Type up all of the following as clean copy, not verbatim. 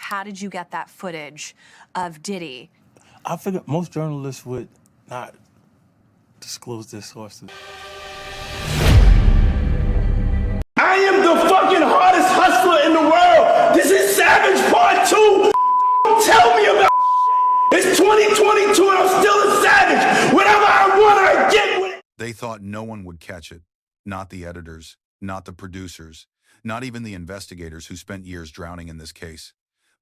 How did you get that footage of Diddy? I figured most journalists would not disclose their sources. I am the fucking hardest hustler in the world. This is Savage Part 2. Tell me about shit. It's 2022 and I'm still a savage. Whatever I want, I get with it. They thought no one would catch it. Not the editors, not the producers, not even the investigators who spent years drowning in this case.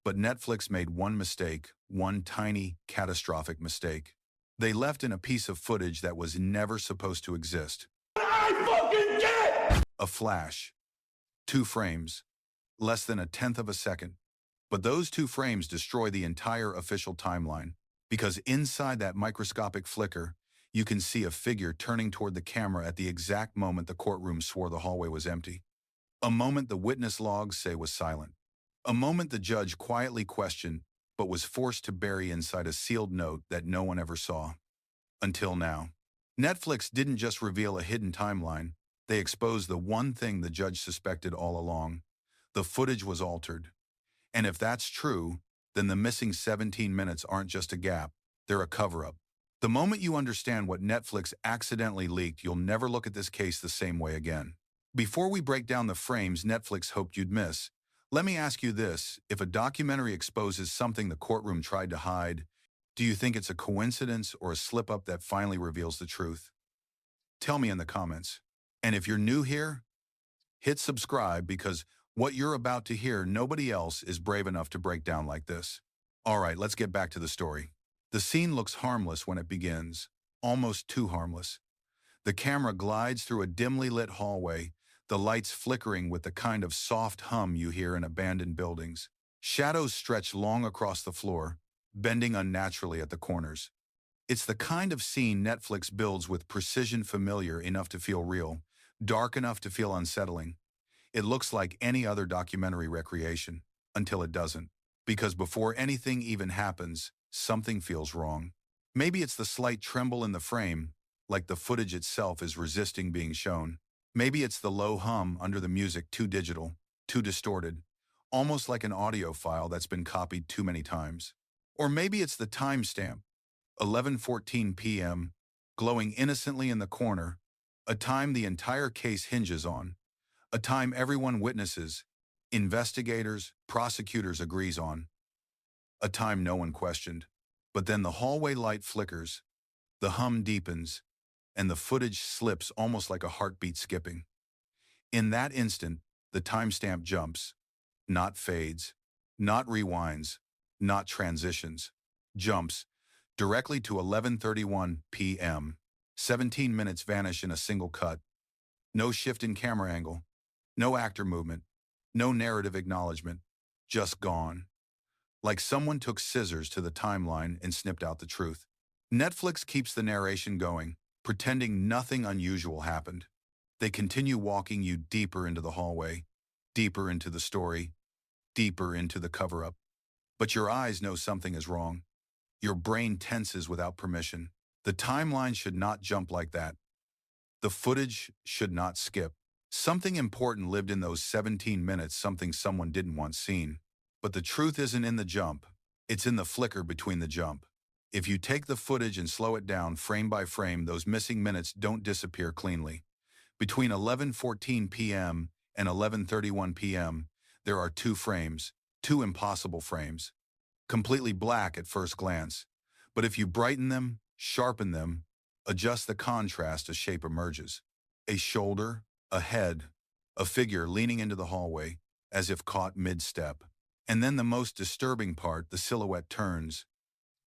But Netflix made one mistake, one tiny, catastrophic mistake. They left in a piece of footage that was never supposed to exist. I fucking get! A flash. 2 frames. Less than 1/10 of a second. But those 2 frames destroy the entire official timeline, because inside that microscopic flicker, you can see a figure turning toward the camera at the exact moment the courtroom swore the hallway was empty. A moment the witness logs say was silent. A moment the judge quietly questioned, but was forced to bury inside a sealed note that no one ever saw. Until now. Netflix didn't just reveal a hidden timeline, they exposed the one thing the judge suspected all along. The footage was altered. And if that's true, then the missing 17 minutes aren't just a gap, they're a cover-up. The moment you understand what Netflix accidentally leaked, you'll never look at this case the same way again. Before we break down the frames Netflix hoped you'd miss, let me ask you this: if a documentary exposes something the courtroom tried to hide, do you think it's a coincidence or a slip-up that finally reveals the truth? Tell me in the comments. And if you're new here, hit subscribe, because what you're about to hear, nobody else is brave enough to break down like this. All right, let's get back to the story. The scene looks harmless when it begins, almost too harmless. The camera glides through a dimly lit hallway, the lights flickering with the kind of soft hum you hear in abandoned buildings. Shadows stretch long across the floor, bending unnaturally at the corners. It's the kind of scene Netflix builds with precision, familiar enough to feel real, dark enough to feel unsettling. It looks like any other documentary recreation, until it doesn't. Because before anything even happens, something feels wrong. Maybe it's the slight tremble in the frame, like the footage itself is resisting being shown. Maybe it's the low hum under the music, too digital, too distorted, almost like an audio file that's been copied too many times. Or maybe it's the timestamp, 11:14 p.m., glowing innocently in the corner, a time the entire case hinges on, a time everyone witnesses, investigators, prosecutors agrees on, a time no one questioned. But then the hallway light flickers, the hum deepens, and the footage slips almost like a heartbeat skipping. In that instant, the timestamp jumps, not fades, not rewinds, not transitions, jumps directly to 11:31 p.m. 17 minutes vanish in a single cut. No shift in camera angle, no actor movement, no narrative acknowledgement, just gone. Like someone took scissors to the timeline and snipped out the truth. Netflix keeps the narration going, pretending nothing unusual happened. They continue walking you deeper into the hallway, deeper into the story, deeper into the cover-up. But your eyes know something is wrong. Your brain tenses without permission. The timeline should not jump like that. The footage should not skip. Something important lived in those 17 minutes, something someone didn't want seen. But the truth isn't in the jump. It's in the flicker between the jump. If you take the footage and slow it down frame by frame, those missing minutes don't disappear cleanly. Between 11:14 p.m. and 11:31 p.m., there are 2 frames, 2 impossible frames, completely black at first glance. But if you brighten them, sharpen them, adjust the contrast, a shape emerges. A shoulder, a head, a figure leaning into the hallway, as if caught mid-step. And then the most disturbing part, the silhouette turns,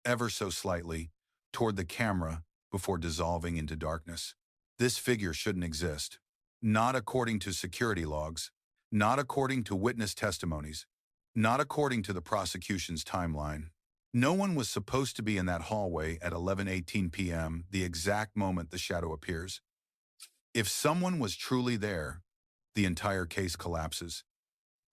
ever so slightly, toward the camera before dissolving into darkness. This figure shouldn't exist. Not according to security logs, not according to witness testimonies, not according to the prosecution's timeline. No one was supposed to be in that hallway at 11:18 p.m., the exact moment the shadow appears. If someone was truly there, the entire case collapses.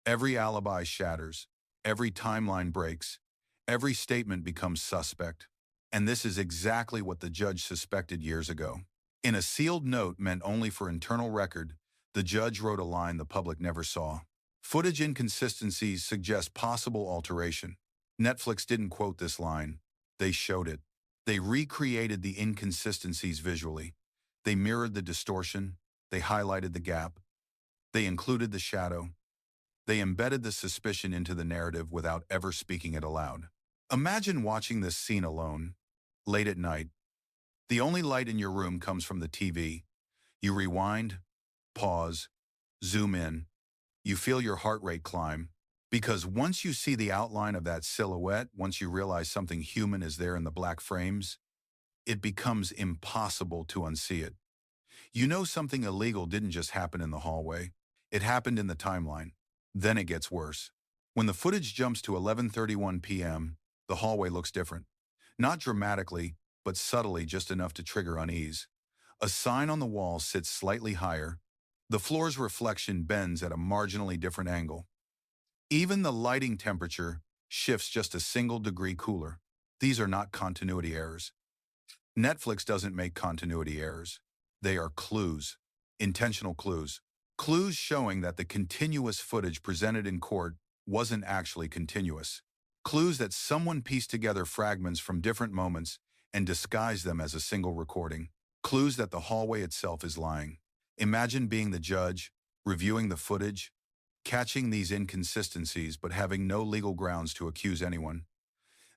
Every alibi shatters, every timeline breaks, every statement becomes suspect. And this is exactly what the judge suspected years ago. In a sealed note meant only for internal record, the judge wrote a line the public never saw. Footage inconsistencies suggest possible alteration. Netflix didn't quote this line. They showed it. They recreated the inconsistencies visually. They mirrored the distortion. They highlighted the gap. They included the shadow. They embedded the suspicion into the narrative without ever speaking it aloud. Imagine watching this scene alone, late at night. The only light in your room comes from the TV. You rewind, pause, zoom in. You feel your heart rate climb. Because once you see the outline of that silhouette, once you realize something human is there in the black frames, it becomes impossible to unsee it. You know something illegal didn't just happen in the hallway. It happened in the timeline. Then it gets worse. When the footage jumps to 11:31 p.m., the hallway looks different. Not dramatically, but subtly, just enough to trigger unease. A sign on the wall sits slightly higher. The floor's reflection bends at a marginally different angle. Even the lighting temperature shifts just a single degree cooler. These are not continuity errors. Netflix doesn't make continuity errors. They are clues, intentional clues. Clues showing that the continuous footage presented in court wasn't actually continuous. Clues that someone pieced together fragments from different moments and disguised them as a single recording. Clues that the hallway itself is lying. Imagine being the judge, reviewing the footage, catching these inconsistencies but having no legal grounds to accuse anyone.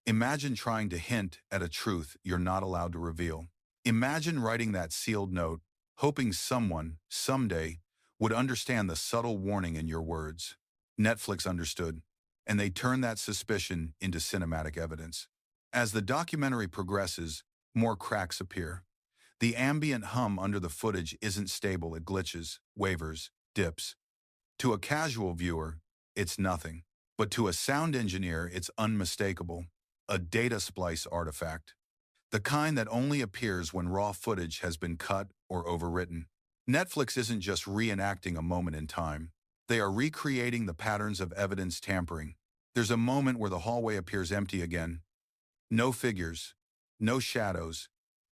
Imagine trying to hint at a truth you're not allowed to reveal. Imagine writing that sealed note, hoping someone, someday, would understand the subtle warning in your words. Netflix understood, and they turned that suspicion into cinematic evidence. As the documentary progresses, more cracks appear. The ambient hum under the footage isn't stable, it glitches, wavers, dips. To a casual viewer, it's nothing. But to a sound engineer, it's unmistakable. A data splice artifact. The kind that only appears when raw footage has been cut or overwritten. Netflix isn't just reenacting a moment in time. They are recreating the patterns of evidence tampering. There's a moment where the hallway appears empty again. No figures, no shadows,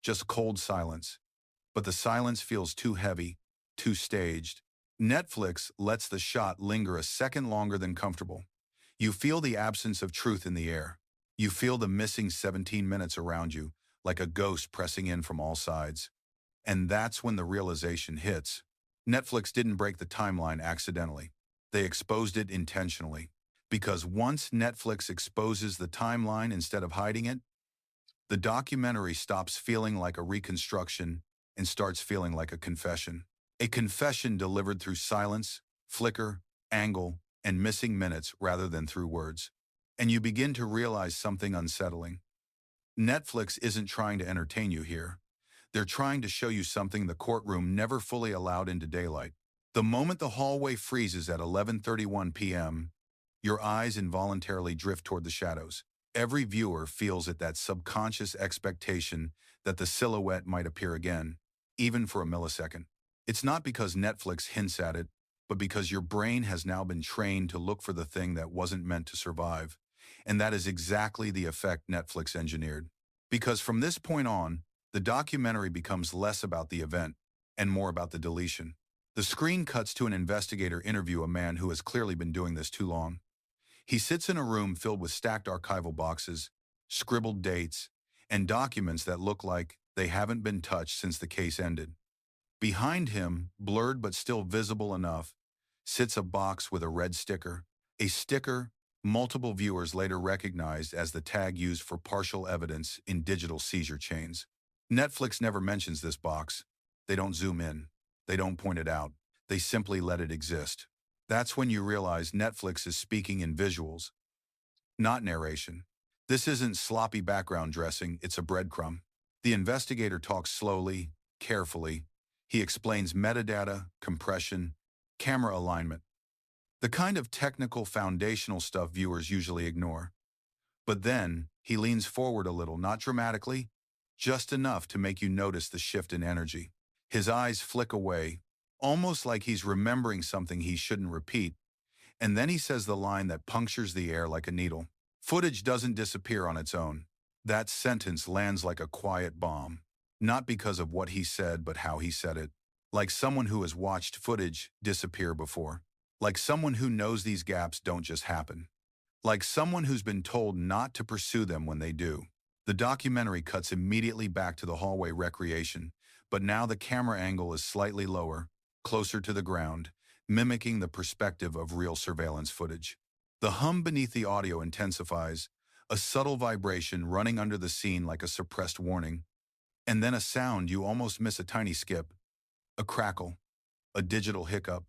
just cold silence. But the silence feels too heavy, too staged. Netflix lets the shot linger a second longer than comfortable. You feel the absence of truth in the air. You feel the missing 17 minutes around you, like a ghost pressing in from all sides. And that's when the realization hits. Netflix didn't break the timeline accidentally. They exposed it intentionally. Because once Netflix exposes the timeline instead of hiding it, the documentary stops feeling like a reconstruction and starts feeling like a confession. A confession delivered through silence, flicker, angle, and missing minutes rather than through words. And you begin to realize something unsettling. Netflix isn't trying to entertain you here. They're trying to show you something the courtroom never fully allowed into daylight. The moment the hallway freezes at 11:31 p.m., your eyes involuntarily drift toward the shadows. Every viewer feels it, that subconscious expectation that the silhouette might appear again, even for a millisecond. It's not because Netflix hints at it, but because your brain has now been trained to look for the thing that wasn't meant to survive. And that is exactly the effect Netflix engineered. Because from this point on, the documentary becomes less about the event and more about the deletion. The screen cuts to an investigator interview a man who has clearly been doing this too long. He sits in a room filled with stacked archival boxes, scribbled dates, and documents that look like they haven't been touched since the case ended. Behind him, blurred but still visible enough, sits a box with a red sticker. A sticker multiple viewers later recognized as the tag used for partial evidence in digital seizure chains. Netflix never mentions this box. They don't zoom in. They don't point it out. They simply let it exist. That's when you realize Netflix is speaking in visuals, not narration. This isn't sloppy background dressing, it's a breadcrumb. The investigator talks slowly, carefully. He explains metadata, compression, camera alignment. The kind of technical foundational stuff viewers usually ignore. But then, he leans forward a little, not dramatically, just enough to make you notice the shift in energy. His eyes flick away, almost like he's remembering something he shouldn't repeat, and then he says the line that punctures the air like a needle. Footage doesn't disappear on its own. That sentence lands like a quiet bomb, not because of what he said but how he said it, like someone who has watched footage disappear before. Like someone who knows these gaps don't just happen. Like someone who's been told not to pursue them when they do. The documentary cuts immediately back to the hallway recreation, but now the camera angle is slightly lower, closer to the ground, mimicking the perspective of real surveillance footage. The hum beneath the audio intensifies, a subtle vibration running under the scene like a suppressed warning, and then a sound you almost miss, a tiny skip, a crackle, a digital hiccup.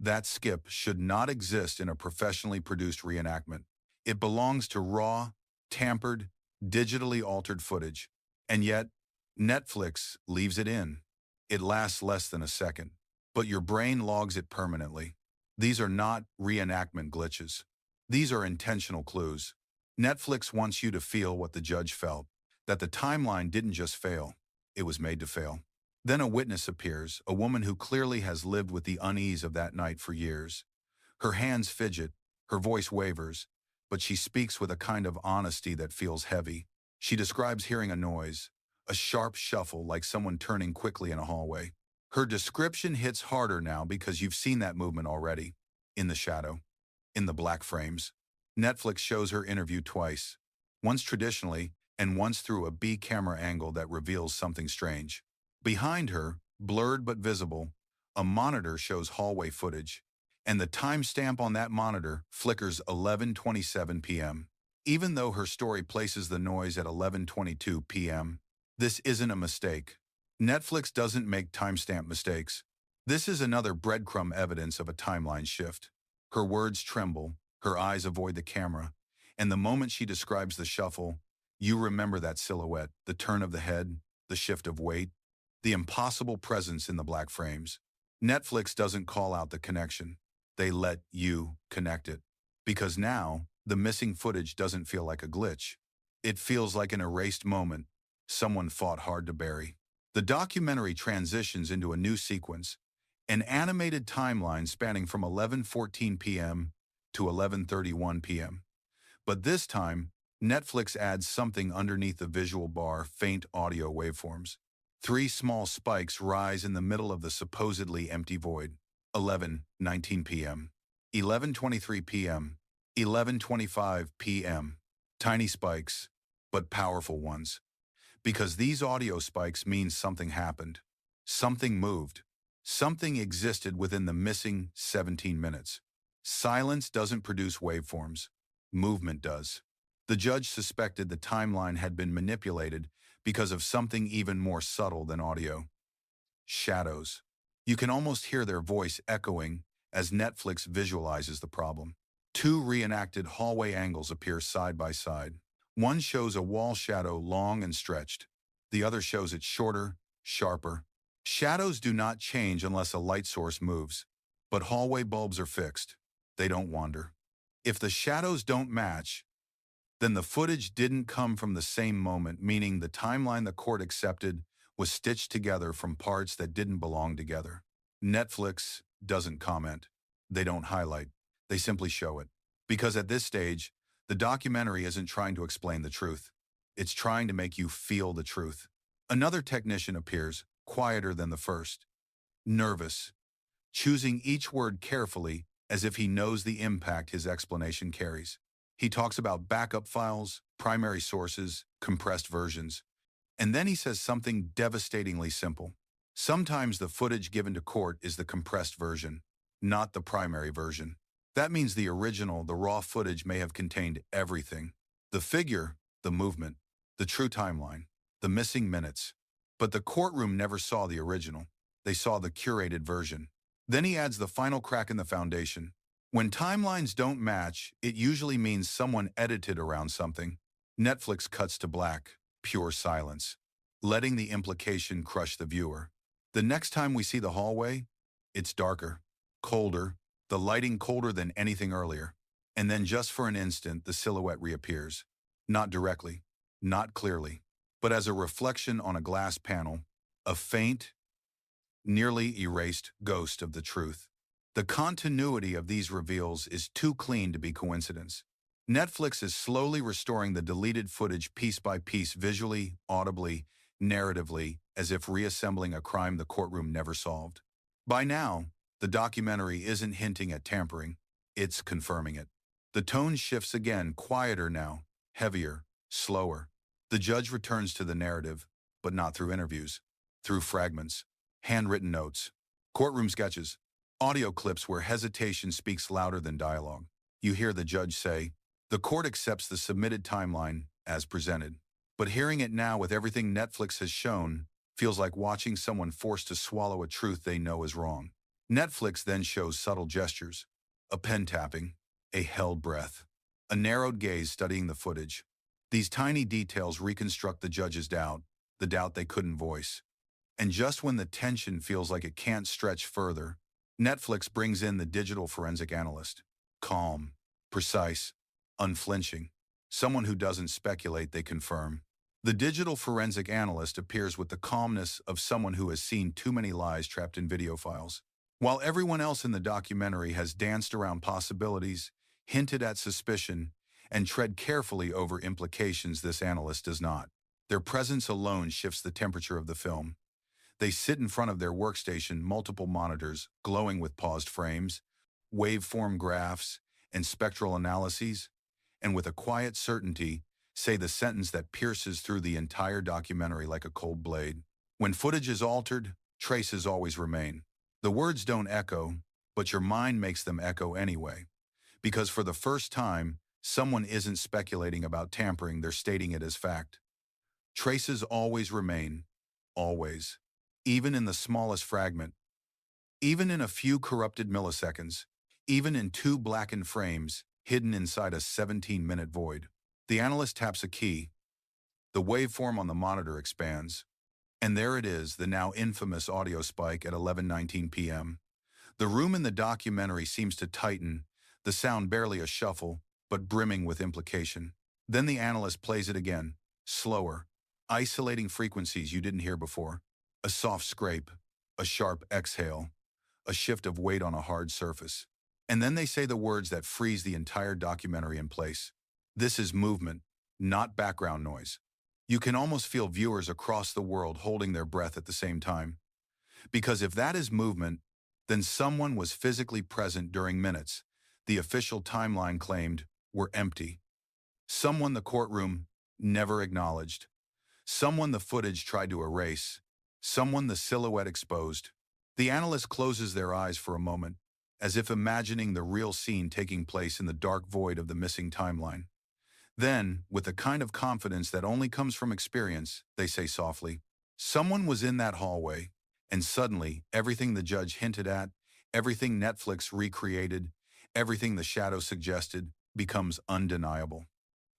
That skip should not exist in a professionally produced reenactment. It belongs to raw, tampered, digitally altered footage. And yet, Netflix leaves it in. It lasts less than a second, but your brain logs it permanently. These are not reenactment glitches. These are intentional clues. Netflix wants you to feel what the judge felt, that the timeline didn't just fail, it was made to fail. Then a witness appears, a woman who clearly has lived with the unease of that night for years. Her hands fidget, her voice wavers, but she speaks with a kind of honesty that feels heavy. She describes hearing a noise, a sharp shuffle like someone turning quickly in a hallway. Her description hits harder now because you've seen that movement already. In the shadow, in the black frames. Netflix shows her interview twice, once traditionally and once through a B camera angle that reveals something strange. Behind her, blurred but visible, a monitor shows hallway footage, and the timestamp on that monitor flickers 11:27 p.m. Even though her story places the noise at 11:22 p.m., this isn't a mistake. Netflix doesn't make timestamp mistakes. This is another breadcrumb evidence of a timeline shift. Her words tremble, her eyes avoid the camera, and the moment she describes the shuffle, you remember that silhouette, the turn of the head, the shift of weight, the impossible presence in the black frames. Netflix doesn't call out the connection. They let you connect it. Because now, the missing footage doesn't feel like a glitch. It feels like an erased moment someone fought hard to bury. The documentary transitions into a new sequence, an animated timeline spanning from 11:14 p.m. to 11:31 p.m. But this time, Netflix adds something underneath the visual bar, faint audio waveforms. 3 small spikes rise in the middle of the supposedly empty void. 11:19 p.m., 11:23 p.m., 11:25 p.m. Tiny spikes, but powerful ones. Because these audio spikes mean something happened. Something moved. Something existed within the missing 17 minutes. Silence doesn't produce waveforms. Movement does. The judge suspected the timeline had been manipulated because of something even more subtle than audio. Shadows. You can almost hear their voice echoing as Netflix visualizes the problem. 2 reenacted hallway angles appear side by side. One shows a wall shadow long and stretched. The other shows it shorter, sharper. Shadows do not change unless a light source moves, but hallway bulbs are fixed. They don't wander. If the shadows don't match, then the footage didn't come from the same moment, meaning the timeline the court accepted was stitched together from parts that didn't belong together. Netflix doesn't comment. They don't highlight. They simply show it. Because at this stage, the documentary isn't trying to explain the truth. It's trying to make you feel the truth. Another technician appears, quieter than the first. Nervous, choosing each word carefully as if he knows the impact his explanation carries. He talks about backup files, primary sources, compressed versions. And then he says something devastatingly simple. Sometimes the footage given to court is the compressed version, not the primary version. That means the original, the raw footage may have contained everything. The figure, the movement, the true timeline, the missing minutes. But the courtroom never saw the original. They saw the curated version. Then he adds the final crack in the foundation. When timelines don't match, it usually means someone edited around something. Netflix cuts to black, pure silence, letting the implication crush the viewer. The next time we see the hallway, it's darker, colder, the lighting colder than anything earlier. And then just for an instant, the silhouette reappears. Not directly, not clearly, but as a reflection on a glass panel, a faint, nearly erased ghost of the truth. The continuity of these reveals is too clean to be coincidence. Netflix is slowly restoring the deleted footage piece by piece, visually, audibly, narratively, as if reassembling a crime the courtroom never solved. By now, The documentary isn't hinting at tampering, it's confirming it. The tone shifts again, quieter now, heavier, slower. The judge returns to the narrative, but not through interviews, through fragments, handwritten notes, courtroom sketches, audio clips where hesitation speaks louder than dialogue. You hear the judge say, "The court accepts the submitted timeline as presented." But hearing it now with everything Netflix has shown feels like watching someone forced to swallow a truth they know is wrong. Netflix then shows subtle gestures, a pen tapping, a held breath, a narrowed gaze studying the footage. These tiny details reconstruct the judge's doubt, the doubt they couldn't voice. And just when the tension feels like it can't stretch further, Netflix brings in the digital forensic analyst. Calm, precise, unflinching. Someone who doesn't speculate, they confirm. The digital forensic analyst appears with the calmness of someone who has seen too many lies trapped in video files. While everyone else in the documentary has danced around possibilities, hinted at suspicion, and tread carefully over implications, this analyst does not. Their presence alone shifts the temperature of the film. They sit in front of their workstation, multiple monitors, glowing with paused frames, waveform graphs, and spectral analyses, and with a quiet certainty, say the sentence that pierces through the entire documentary like a cold blade. When footage is altered, traces always remain. The words don't echo, but your mind makes them echo anyway. Because for the first time, someone isn't speculating about tampering, they're stating it as fact. Traces always remain, always. Even in the smallest fragment, even in a few corrupted milliseconds, even in 2 blackened frames hidden inside a 17-minute void. The analyst taps a key. The waveform on the monitor expands. And there it is, the now infamous audio spike at 11:19 p.m. The room in the documentary seems to tighten, the sound barely a shuffle, but brimming with implication. Then the analyst plays it again, slower, isolating frequencies you didn't hear before. A soft scrape, a sharp exhale, a shift of weight on a hard surface. And then they say the words that freeze the entire documentary in place. This is movement, not background noise. You can almost feel viewers across the world holding their breath at the same time. Because if that is movement, then someone was physically present during minutes the official timeline claimed were empty. Someone the courtroom never acknowledged. Someone the footage tried to erase. Someone the silhouette exposed. The analyst closes their eyes for a moment, as if imagining the real scene taking place in the dark void of the missing timeline. Then, with a kind of confidence that only comes from experience, they say softly, "Someone was in that hallway," and suddenly, everything the judge hinted at, everything Netflix recreated, everything the shadow suggested, becomes undeniable.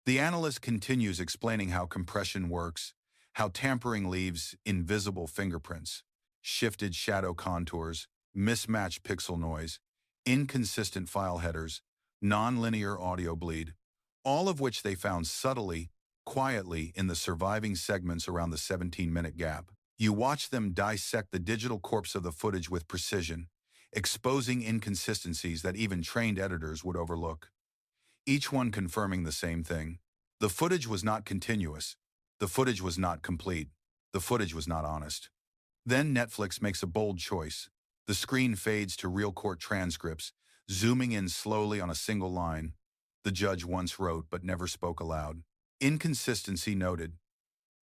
The analyst continues explaining how compression works, how tampering leaves invisible fingerprints, shifted shadow contours, mismatched pixel noise, inconsistent file headers, nonlinear audio bleed, all of which they found subtly, quietly in the surviving segments around the 17-minute gap. You watch them dissect the digital corpse of the footage with precision, exposing inconsistencies that even trained editors would overlook. Each one confirming the same thing. The footage was not continuous. The footage was not complete. The footage was not honest. Then Netflix makes a bold choice. The screen fades to real court transcripts, zooming in slowly on a single line. The judge once wrote but never spoke aloud. Inconsistency noted.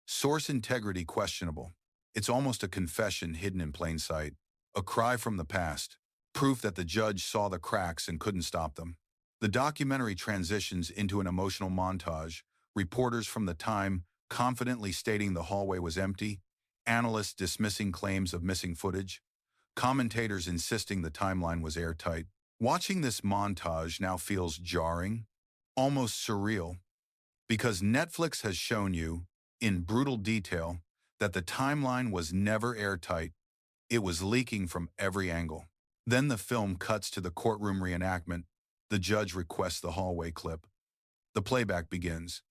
Source integrity questionable. It's almost a confession hidden in plain sight. A cry from the past. Proof that the judge saw the cracks and couldn't stop them. The documentary transitions into an emotional montage. Reporters from the time confidently stating the hallway was empty. Analysts dismissing claims of missing footage. Commentators insisting the timeline was airtight. Watching this montage now feels jarring, almost surreal, because Netflix has shown you, in brutal detail, that the timeline was never airtight. It was leaking from every angle. Then the film cuts to the courtroom reenactment. The judge requests the hallway clip. The playback begins.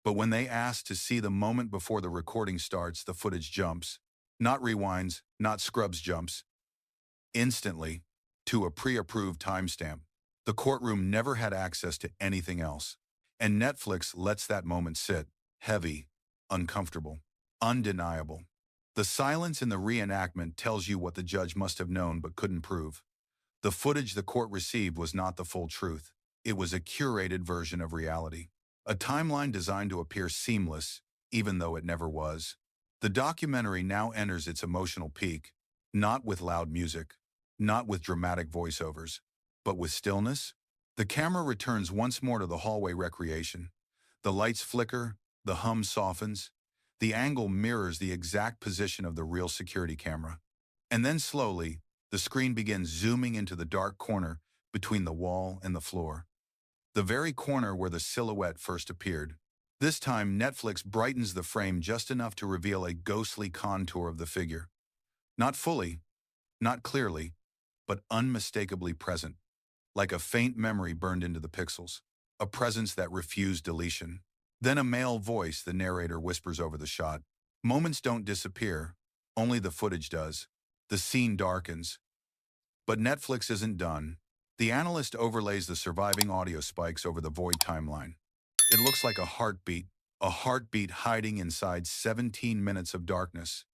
But when they ask to see the moment before the recording starts, the footage jumps. Not rewinds, not scrubs jumps. Instantly, to a pre-approved timestamp. The courtroom never had access to anything else. And Netflix lets that moment sit, heavy, uncomfortable, undeniable. The silence in the reenactment tells you what the judge must have known but couldn't prove. The footage the court received was not the full truth. It was a curated version of reality. A timeline designed to appear seamless, even though it never was. The documentary now enters its emotional peak, not with loud music, not with dramatic voiceovers, but with stillness. The camera returns once more to the hallway recreation. The lights flicker, the hum softens, the angle mirrors the exact position of the real security camera. And then slowly, the screen begins zooming into the dark corner between the wall and the floor. The very corner where the silhouette first appeared. This time, Netflix brightens the frame just enough to reveal a ghostly contour of the figure. Not fully, not clearly, but unmistakably present, like a faint memory burned into the pixels, a presence that refused deletion. Then a male voice, the narrator, whispers over the shot. Moments don't disappear, only the footage does. The scene darkens. But Netflix isn't done. The analyst overlays the surviving audio spikes over the void timeline. It looks like a heartbeat hiding inside 17 minutes of darkness,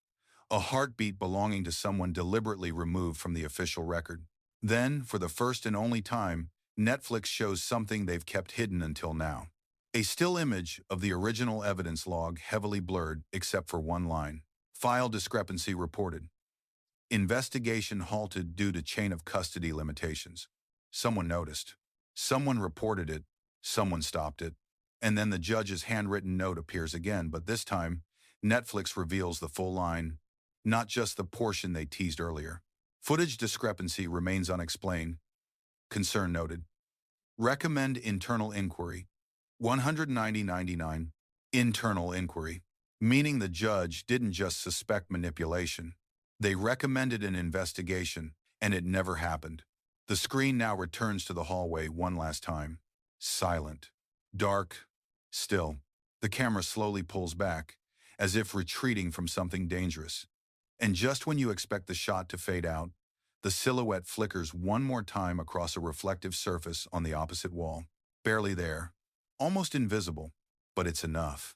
a heartbeat belonging to someone deliberately removed from the official record. Then, for the first and only time, Netflix shows something they've kept hidden until now. A still image of the original evidence log, heavily blurred except for one line. File discrepancy reported. Investigation halted due to chain of custody limitations. Someone noticed. Someone reported it. Someone stopped it. And then the judge's handwritten note appears again, but this time, Netflix reveals the full line, not just the portion they teased earlier. Footage discrepancy remains unexplained. Concern noted. Recommend internal inquiry. 190.99. Internal inquiry. Meaning the judge didn't just suspect manipulation. They recommended an investigation, and it never happened. The screen now returns to the hallway one last time. Silent. Dark. Still. The camera slowly pulls back, as if retreating from something dangerous. And just when you expect the shot to fade out, the silhouette flickers one more time across a reflective surface on the opposite wall. Barely there. Almost invisible. But it's enough.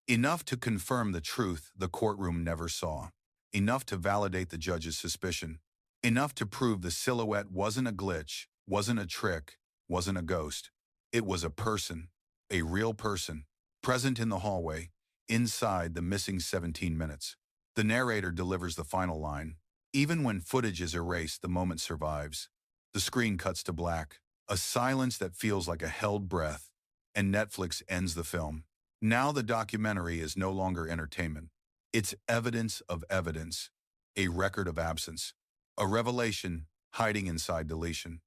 Enough to confirm the truth the courtroom never saw. Enough to validate the judge's suspicion. Enough to prove the silhouette wasn't a glitch, wasn't a trick, wasn't a ghost. It was a person, a real person, present in the hallway, inside the missing 17 minutes. The narrator delivers the final line. Even when footage is erased, the moment survives. The screen cuts to black, a silence that feels like a held breath, and Netflix ends the film. Now the documentary is no longer entertainment. It's evidence of evidence, a record of absence, a revelation hiding inside deletion.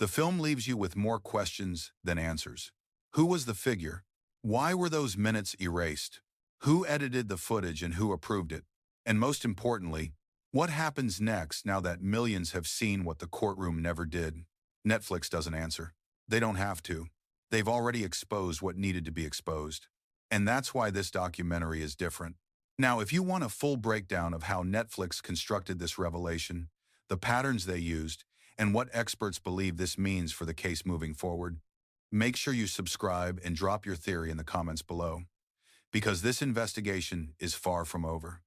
The film leaves you with more questions than answers. Who was the figure? Why were those minutes erased? Who edited the footage and who approved it? And most importantly, what happens next now that millions have seen what the courtroom never did? Netflix doesn't answer. They don't have to. They've already exposed what needed to be exposed. And that's why this documentary is different. Now, if you want a full breakdown of how Netflix constructed this revelation, the patterns they used, and what experts believe this means for the case moving forward, make sure you subscribe and drop your theory in the comments below, because this investigation is far from over.